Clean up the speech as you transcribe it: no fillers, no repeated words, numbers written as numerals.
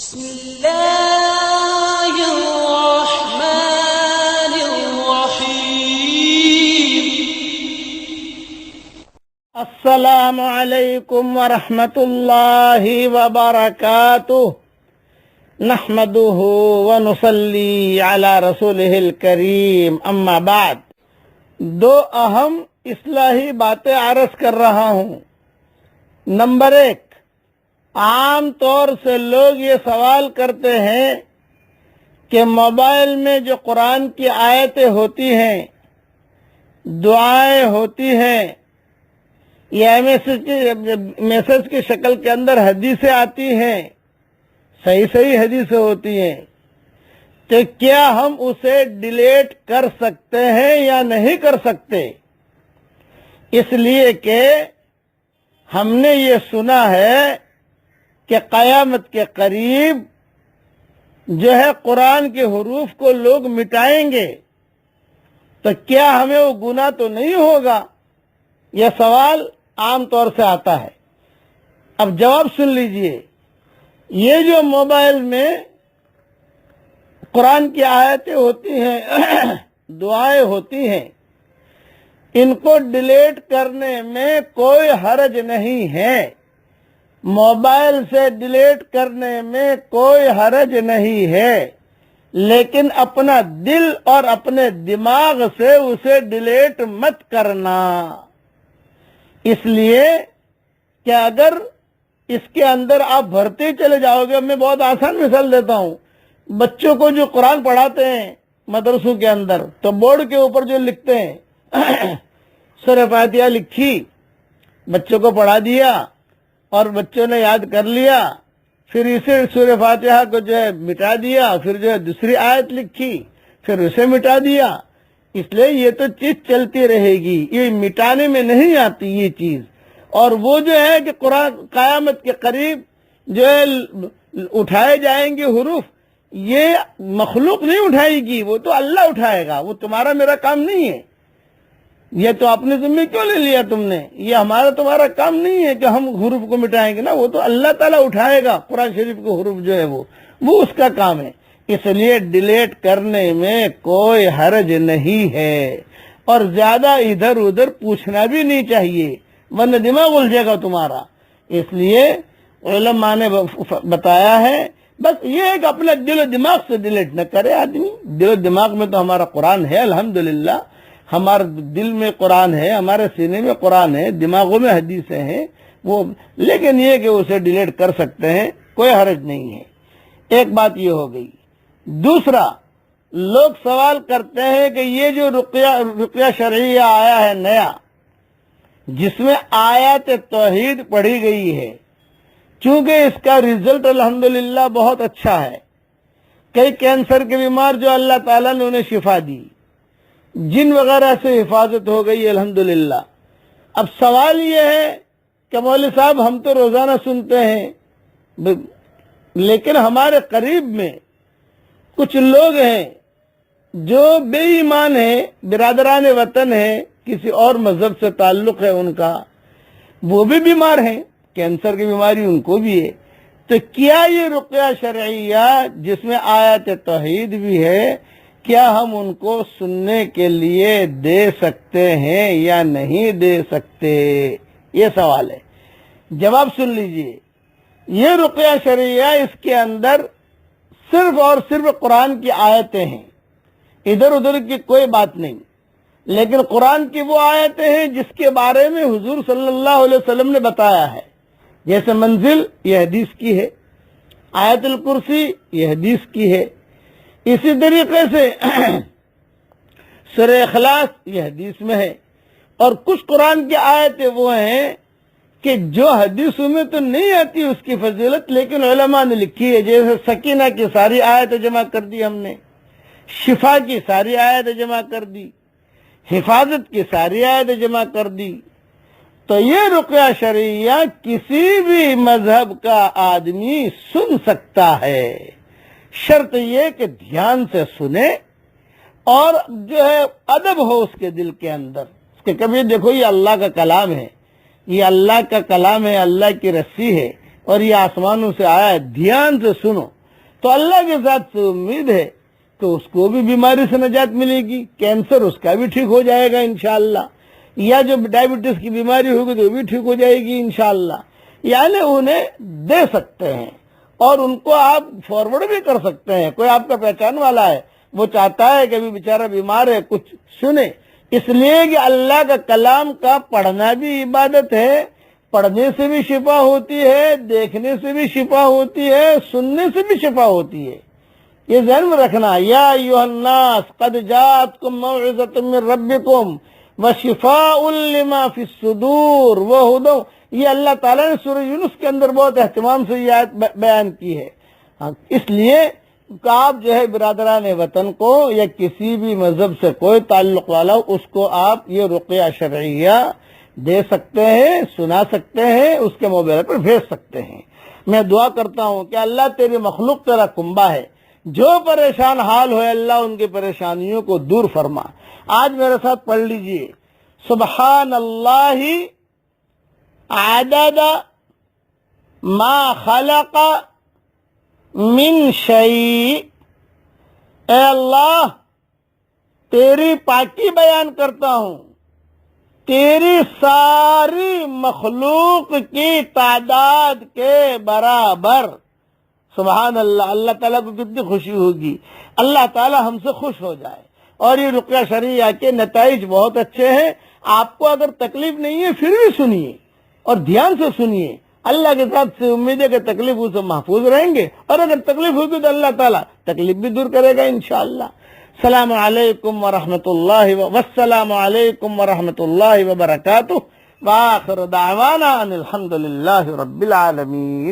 بسم الله الرحمن الرحيم. السلام علیکم ورحمۃ اللہ وبرکاتہ. نحمده ونصلی علی رسولہ الکریم. اما بعد، دو اہم اصلاحی باتیں عرض کر رہا ہوں. نمبر 1، عام طور سے لوگ یہ سوال کرتے ہیں کہ موبائل میں جو قرآن کی آیتیں ہوتی ہیں، دعائیں ہوتی ہیں، یا میسج کی شکل کے اندر حدیثیں آتی ہیں، صحیح حدیثیں ہوتی ہیں، تو کیا ہم اسے ڈیلیٹ کر سکتے ہیں یا نہیں کر سکتے؟ اس لیے کہ ہم نے یہ سنا ہے کہ قیامت کے قریب جو ہے قرآن کے حروف کو لوگ مٹائیں گے، تو کیا ہمیں وہ گناہ تو نہیں ہوگا؟ یہ سوال عام طور سے آتا ہے. اب جواب سن لیجئے. یہ جو موبائل میں قرآن کی آیتیں ہوتی ہیں، دعائیں ہوتی ہیں، ان کو ڈیلیٹ کرنے میں کوئی حرج نہیں ہے. موبائل سے ڈیلیٹ کرنے میں کوئی حرج نہیں ہے، لیکن اپنا دل اور اپنے دماغ سے اسے ڈیلیٹ مت کرنا. اس لیے کہ اگر اس کے اندر آپ بھرتے چلے جاؤ گے، میں بہت آسان مثال دیتا ہوں. بچوں کو جو قرآن پڑھاتے ہیں مدرسوں کے اندر، تو بورڈ کے اوپر جو لکھتے ہیں سورہ فاتحہ لکھی، بچوں کو پڑھا دیا اور بچوں نے یاد کر لیا، پھر اسے سورہ فاتحہ کو جو ہے مٹا دیا، پھر جو ہے دوسری آیت لکھی، پھر اسے مٹا دیا. اس لیے یہ تو چیز چلتی رہے گی، یہ مٹانے میں نہیں آتی یہ چیز. اور وہ جو ہے کہ قرآن قیامت کے قریب جو ہے اٹھائے جائیں گے حروف، یہ مخلوق نہیں اٹھائے گی، وہ تو اللہ اٹھائے گا. وہ تمہارا میرا کام نہیں ہے. یہ تو اپنے ذمہ کیوں لے لیا تم نے؟ یہ ہمارا تمہارا کام نہیں ہے کہ ہم حروف کو مٹائیں گے نا، وہ تو اللہ تعالیٰ اٹھائے گا. قرآن شریف کے حروف جو ہے وہ اس کا کام ہے. اس لیے ڈیلیٹ کرنے میں کوئی حرج نہیں ہے، اور زیادہ ادھر ادھر پوچھنا بھی نہیں چاہیے، ورنہ دماغ الجھے گا تمہارا. اس لیے علماء نے بتایا ہے، بس یہ ہے کہ اپنا دل و دماغ سے ڈیلیٹ نہ کرے آدمی. دل و دماغ میں تو ہمارا قرآن ہے الحمدللہ، ہمارے دل میں قرآن ہے، ہمارے سینے میں قرآن ہے، دماغوں میں حدیثیں ہیں وہ، لیکن یہ کہ اسے ڈیلیٹ کر سکتے ہیں، کوئی حرج نہیں ہے. ایک بات یہ ہو گئی. دوسرا، لوگ سوال کرتے ہیں کہ یہ جو رقیہ شرعیہ آیا ہے نیا، جس میں آیات توحید پڑھی گئی ہے، چونکہ اس کا رزلٹ الحمدللہ بہت اچھا ہے. کئی کینسر کے بیمار جو اللہ تعالیٰ نے انہیں شفا دی، جن وغیرہ سے حفاظت ہو گئی الحمدللہ. اب سوال یہ ہے کہ مولوی صاحب ہم تو روزانہ سنتے ہیں، لیکن ہمارے قریب میں کچھ لوگ ہیں جو بے ایمان ہیں، برادران وطن ہیں، کسی اور مذہب سے تعلق ہے ان کا، وہ بھی بیمار ہیں، کینسر کی بیماری ان کو بھی ہے. تو کیا یہ رقیہ شرعیہ جس میں آیات توحید بھی ہے، کیا ہم ان کو سننے کے لیے دے سکتے ہیں یا نہیں دے سکتے؟ یہ سوال ہے. جواب سن لیجئے. یہ رقیہ شرعیہ، اس کے اندر صرف اور صرف قرآن کی آیتیں ہیں، ادھر ادھر کی کوئی بات نہیں. لیکن قرآن کی وہ آیتیں ہیں جس کے بارے میں حضور صلی اللہ علیہ وسلم نے بتایا ہے. جیسے منزل، یہ حدیث کی ہے. آیت الکرسی، یہ حدیث کی ہے. اسی طریقے سے سورہ اخلاص، یہ حدیث میں ہے. اور کچھ قرآن کی آیتیں وہ ہیں کہ جو حدیثوں میں تو نہیں آتی اس کی فضیلت، لیکن علماء نے لکھی ہے. جیسے سکینہ کی ساری آیتیں جمع کر دی ہم نے، شفا کی ساری آیتیں جمع کر دی، حفاظت کی ساری آیتیں جمع کر دی. تو یہ رقیہ شرعیہ کسی بھی مذہب کا آدمی سن سکتا ہے، شرط یہ کہ دھیان سے سنے اور جو ہے ادب ہو اس کے دل کے اندر. کہ کبھی دیکھو یہ اللہ کا کلام ہے، یہ اللہ کا کلام ہے، اللہ کی رسی ہے، اور یہ آسمانوں سے آیا ہے، دھیان سے سنو، تو اللہ کے ساتھ سے امید ہے کہ اس کو بھی بیماری سے نجات ملے گی، کینسر اس کا بھی ٹھیک ہو جائے گا انشاءاللہ، یا جو ڈائبٹیز کی بیماری ہوگی تو وہ بھی ٹھیک ہو جائے گی انشاءاللہ. یعنی انہیں دے سکتے ہیں اور ان کو آپ فارورڈ بھی کر سکتے ہیں. کوئی آپ کا پہچان والا ہے، وہ چاہتا ہے کہ ابھی بیچارہ بیمار ہے، کچھ سنے، اس لیے کہ اللہ کا کلام کا پڑھنا بھی عبادت ہے، پڑھنے سے بھی شفا ہوتی ہے، دیکھنے سے بھی شفا ہوتی ہے، سننے سے بھی شفا ہوتی ہے. یہ ذہن میں رکھنا. یا ایھا الناس قد جاءتکم موعظۃ من ربکم وشفاء لما فی الصدور وہدی، یہ اللہ تعالیٰ نے سورہ یونس کے اندر بہت اہتمام سے یہ آیت بیان کی ہے. اس لیے کہ آپ جو ہے برادران وطن کو یا کسی بھی مذہب سے کوئی تعلق والا ہو، اس کو آپ یہ رقیہ شرعیہ دے سکتے ہیں، سنا سکتے ہیں، اس کے موبائل پر بھیج سکتے ہیں. میں دعا کرتا ہوں کہ اللہ تیری مخلوق تیرا کنبہ ہے، جو پریشان حال ہوئے اللہ ان کی پریشانیوں کو دور فرما. آج میرے ساتھ پڑھ لیجئے، سبحان اللہ عدد ما خلق من شیء. اے اللہ تیری پاکی بیان کرتا ہوں تیری ساری مخلوق کی تعداد کے برابر. سبحان اللہ. اللہ تعالیٰ کو کتنی خوشی ہوگی، اللہ تعالیٰ ہم سے خوش ہو جائے. اور یہ رقیہ شرعیہ کے نتائج بہت اچھے ہیں. آپ کو اگر تکلیف نہیں ہے پھر بھی سنیے اور دھیان سے سنیے. اللہ کے ساتھ سے امید ہے کہ تکلیفوں سے محفوظ رہیں گے، اور اگر تکلیف ہوگی تو اللہ تعالیٰ تکلیف بھی دور کرے گا انشاءاللہ. السلام علیکم ورحمۃ اللہ والسلام علیکم ورحمۃ اللہ وبرکاتہ. وآخر دعوانا ان الحمد للہ رب العالمین.